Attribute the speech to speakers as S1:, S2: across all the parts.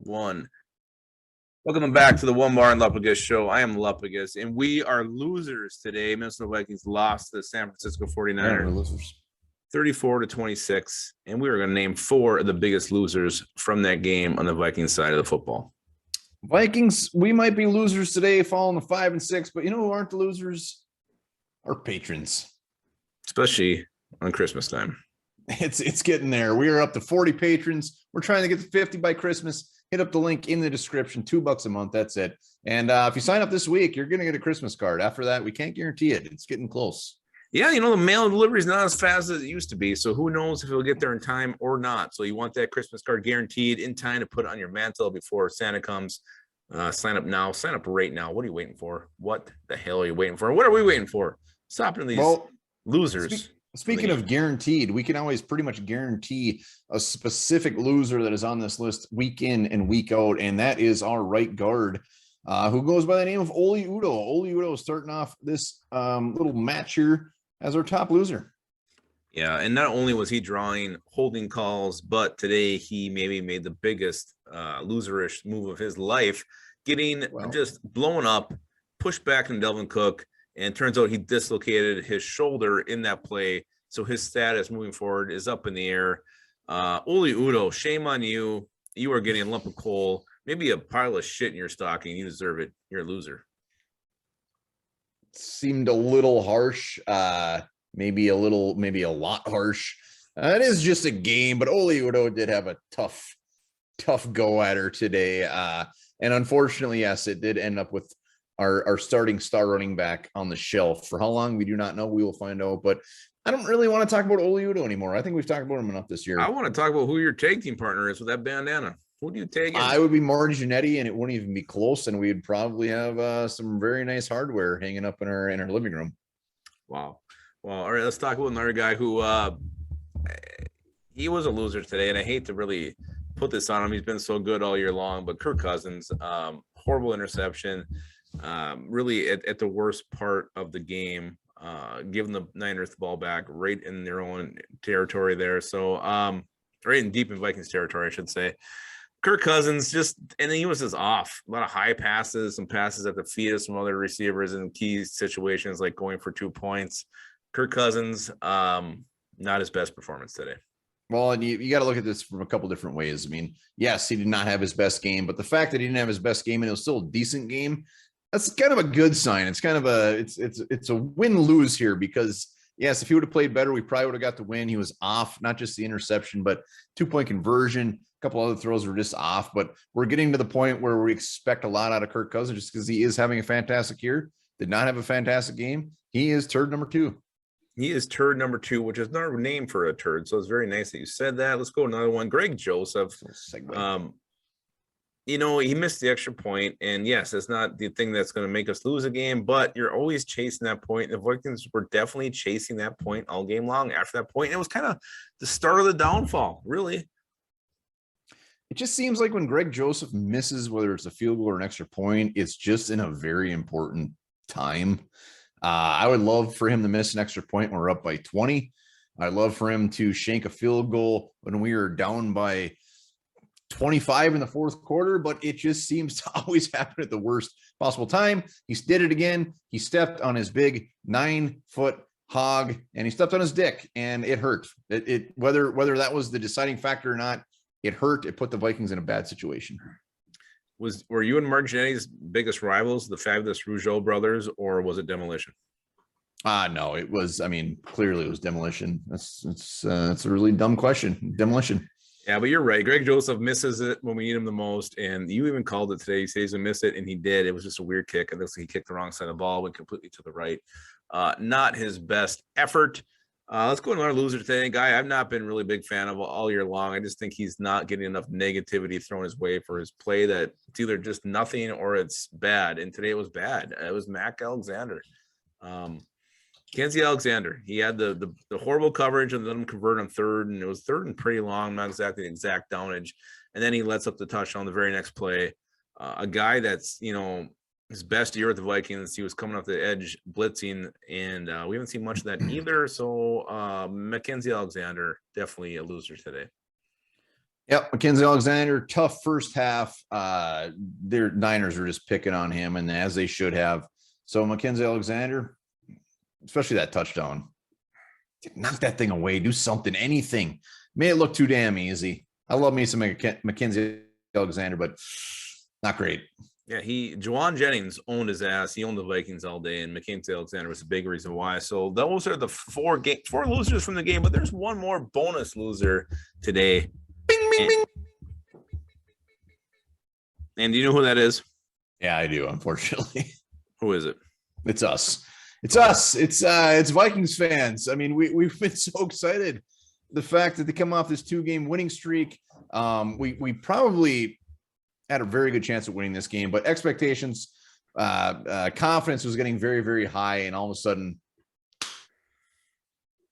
S1: One. Welcome back to the Onebar and Lupagus show. I am Lupagus, and we are losers today. Minnesota Vikings lost to the San Francisco 49ers.
S2: Yeah, we're losers.
S1: 34-26, and we are going to name four of the biggest losers from that game on the Vikings side of the football.
S2: Vikings, we might be losers today, falling to 5 and 6, but you know who aren't the losers? Our patrons.
S1: Especially on Christmas time.
S2: It's getting there. We are up to 40 patrons. We're trying to get to 50 by Christmas. Hit up the link in the description. $2 a month. That's it. And if you sign up this week, you're going to get a Christmas card. After that, we can't guarantee it. It's getting close.
S1: Yeah, the mail delivery is not as fast as it used to be. So who knows if it'll get there in time or not. So you want that Christmas card guaranteed in time to put on your mantle before Santa comes. Sign up now. Sign up right now. What are you waiting for? What the hell are you waiting for? What are we waiting for? Stopping these losers.
S2: Speaking of guaranteed, we can always pretty much guarantee a specific loser that is on this list week in and week out, and that is our right guard, who goes by the name of Oli Udoh. Oli Udoh is starting off this little match here as our top loser.
S1: Yeah, and not only was he drawing holding calls, but today he maybe made the biggest loserish move of his life, getting just blown up, pushed back in Delvin Cook. And turns out he dislocated his shoulder in that play. So his status moving forward is up in the air. Oli Udoh, shame on you. You are getting a lump of coal, maybe a pile of shit in your stocking. You deserve it. You're a loser.
S2: Seemed a little harsh. Maybe a lot harsh. It is just a game, but Oli Udoh did have a tough go at her today. And unfortunately, yes, it did end up with our starting star running back on the shelf. For how long, we do not know. We will find out. But I don't really want to talk about Oli Udoh anymore. I think we've talked about him enough this year.
S1: I want to talk about who your tag team partner is with that bandana. Who do you tag in?
S2: I would be Marty Jannetty, and it wouldn't even be close. And we'd probably have some very nice hardware hanging up in our living room.
S1: Wow. Well, all right, let's talk about another guy who he was a loser today, and I hate to really put this on him. He's been so good all year long, but Kirk Cousins, horrible interception. Really at the worst part of the game, giving the Niners the ball back right in their own territory there. So right in deep in Vikings territory, I should say. Kirk Cousins and he was just off. A lot of high passes, some passes at the feet of some other receivers in key situations like going for 2 points. Kirk Cousins, not his best performance today.
S2: Well, and you got to look at this from a couple different ways. I mean, yes, he did not have his best game, but the fact that he didn't have his best game and it was still a decent game, that's kind of a good sign. It's kind of it's a win-lose here because, yes, if he would have played better, we probably would have got the win. He was off, not just the interception, but 2-point conversion. A couple other throws were just off, but we're getting to the point where we expect a lot out of Kirk Cousins just because he is having a fantastic year. Did not have a fantastic game. He is turd number 2.
S1: He is turd number 2, which is not a name for a turd. So it's very nice that you said that. Let's go another one. Greg Joseph. He missed the extra point. And yes, it's not the thing that's going to make us lose a game, but you're always chasing that point. The Vikings were definitely chasing that point all game long after that point. And it was kind of the start of the downfall, really.
S2: It just seems like when Greg Joseph misses, whether it's a field goal or an extra point, it's just in a very important time. I would love for him to miss an extra point when we're up by 20. I'd love for him to shank a field goal when we are down by 25 in the fourth quarter, but it just seems to always happen at the worst possible time. He did it again. He stepped on his big 9-foot hog and he stepped on his dick and it hurt. Whether that was the deciding factor or not, it hurt. It put the Vikings in a bad situation.
S1: Were you and Mark Jannetty's biggest rivals, the fabulous Rougeau brothers, or was it Demolition?
S2: No, it was. I mean, clearly it was Demolition. It's a really dumb question. Demolition.
S1: Yeah, but you're right. Greg Joseph misses it when we need him the most, and you even called it today. You say he's gonna miss it, and he did. It was just a weird kick. It looks like he kicked the wrong side of the ball, went completely to the right. Not his best effort. Let's go to another loser today. Guy I've not been really a big fan of all year long. I just think he's not getting enough negativity thrown his way for his play that it's either just nothing or it's bad. And today it was bad. It was Mackenzie Alexander. Kenzie Alexander. He had the horrible coverage and let him convert on third, and it was third and pretty long, not exactly the exact downage. And then he lets up the touchdown the very next play. A guy that's, his best year with the Vikings. He was coming off the edge blitzing, and we haven't seen much of that either. So Mackenzie Alexander, definitely a loser today.
S2: Yep, Mackenzie Alexander, tough first half. Their Niners are just picking on him, and as they should have. So Mackenzie Alexander, especially that touchdown, knock that thing away, do something, anything. Made it look too damn easy. I love me some Mackenzie Alexander, but not great.
S1: Yeah, Juwan Jennings owned his ass. He owned the Vikings all day, and Mackenzie Alexander was a big reason why. So those are the four losers from the game, but there's one more bonus loser today. Bing, bing, bing. And do you know who that is?
S2: Yeah, I do, unfortunately.
S1: Who is it?
S2: It's us. It's us. It's Vikings fans. I mean, we've been so excited. The fact that they come off this 2-game winning streak. We probably had a very good chance of winning this game, but expectations, confidence was getting very, very high, and all of a sudden,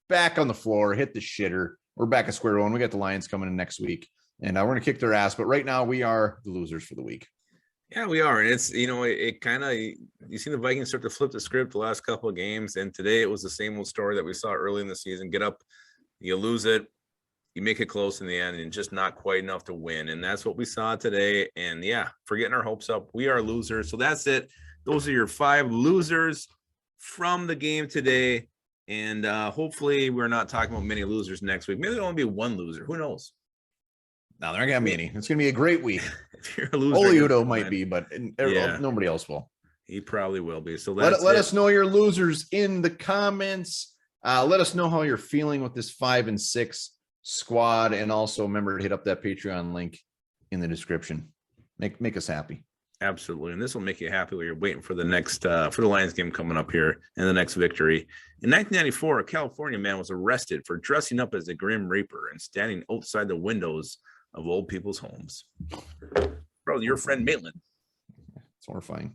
S2: back on the floor, hit the shitter. We're back at square one. We got the Lions coming in next week, and we're gonna kick their ass. But right now, we are the losers for the week.
S1: Yeah, we are, and it's it kind of, you see the Vikings start to flip the script the last couple of games, and today it was the same old story that we saw early in the season. Get up, you lose it. You make it close in the end and just not quite enough to win. And that's what we saw today. And yeah, for getting our hopes up, we are losers. So that's it. Those are your 5 losers from the game today. And hopefully we're not talking about many losers next week. Maybe there'll only be one loser. Who knows?
S2: No, there ain't gonna be any. It's gonna be a great week.
S1: If you're a loser,
S2: Oliudo might be, but nobody else will.
S1: He probably will be. So
S2: let us know your losers in the comments. Let us know how you're feeling with this 5-6 squad, and also remember to hit up that Patreon link in the description. Make us happy.
S1: Absolutely. And this will make you happy while you're waiting for the next for the Lions game coming up here and the next victory. In 1994, a California man was arrested for dressing up as a Grim Reaper and standing outside the windows of old people's homes. Bro, your friend Maitland.
S2: It's horrifying.